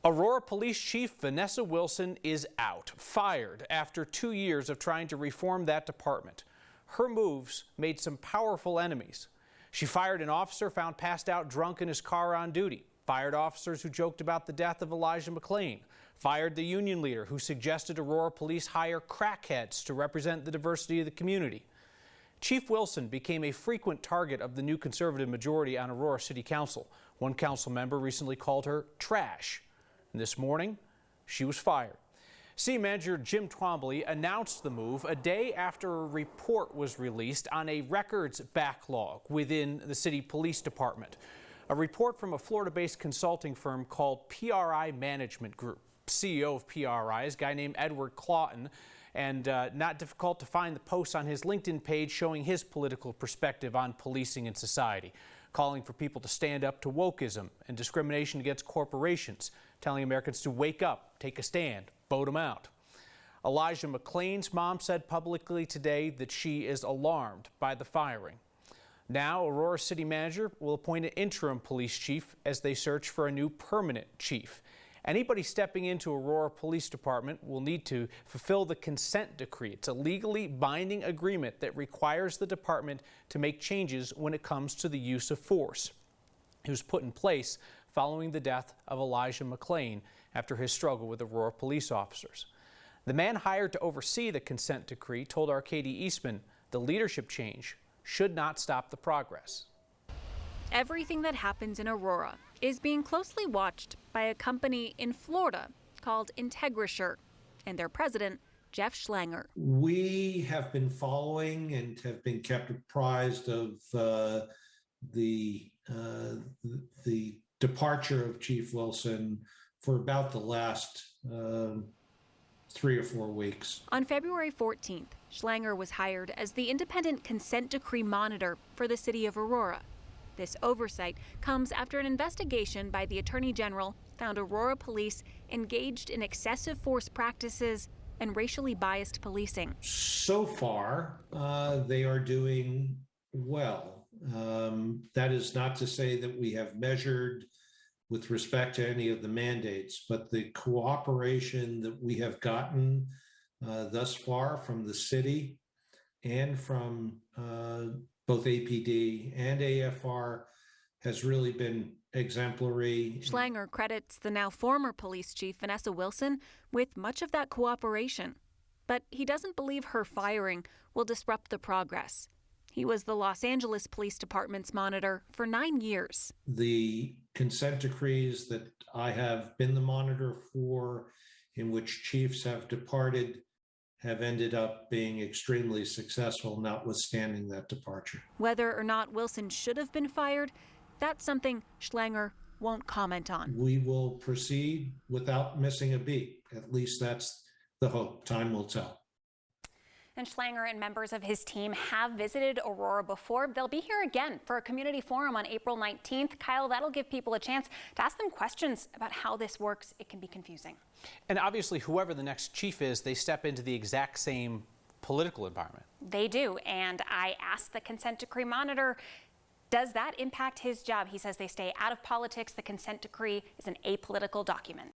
Aurora Police Chief Vanessa Wilson is out, fired after 2 years of trying to reform that department. Her moves made some powerful enemies. She fired an officer found passed out drunk in his car on duty, fired officers who joked about the death of Elijah McClain, fired the union leader who suggested Aurora Police hire crackheads to represent the diversity of the community. Chief Wilson became a frequent target of the new conservative majority on Aurora City Council. One council member recently called her trash. And this morning, she was fired. City Manager Jim Twombly announced the move a day after a report was released on a records backlog within the city police department. A report from a Florida-based consulting firm called PRI Management Group. CEO of PRI is a guy named Edward Clawton, and not difficult to find the posts on his LinkedIn page showing his political perspective on policing and society, calling for people to stand up to wokeism and discrimination against corporations, telling Americans to wake up, take a stand, vote them out. Elijah McClain's mom said publicly today that she is alarmed by the firing. Now, Aurora City Manager will appoint an interim police chief as they search for a new permanent chief. Anybody stepping into Aurora Police Department will need to fulfill the consent decree. It's a legally binding agreement that requires the department to make changes when it comes to the use of force. It was put in place following the death of Elijah McClain after his struggle with Aurora police officers. The man hired to oversee the consent decree told our Katie Eastman the leadership change should not stop the progress. Everything that happens in Aurora is being closely watched by a company in Florida called IntegraSure and their president, Jeff Schlanger. We have been following and have been kept apprised of the departure of Chief Wilson for about the last 3 or 4 weeks. On February 14th, Schlanger was hired as the independent consent decree monitor for the city of Aurora. This oversight comes after an investigation by the Attorney General found Aurora Police engaged in excessive force practices and racially biased policing. So far, they are doing well. That is not to say that we have measured with respect to any of the mandates, but the cooperation that we have gotten thus far from the city and from both APD and AFR has really been exemplary. Schlanger credits the now former police chief, Vanessa Wilson, with much of that cooperation. But he doesn't believe her firing will disrupt the progress. He was the Los Angeles Police Department's monitor for 9 years. The consent decrees that I have been the monitor for, in which chiefs have departed, have ended up being extremely successful, notwithstanding that departure. Whether or not Wilson should have been fired, that's something Schlanger won't comment on. We will proceed without missing a beat. At least that's the hope. Time will tell. And Schlanger and members of his team have visited Aurora before. They'll be here again for a community forum on April 19th. Kyle, that'll give people a chance to ask them questions about how this works. It can be confusing. And obviously, whoever the next chief is, they step into the exact same political environment. They do. And I asked the consent decree monitor, does that impact his job? He says they stay out of politics. The consent decree is an apolitical document.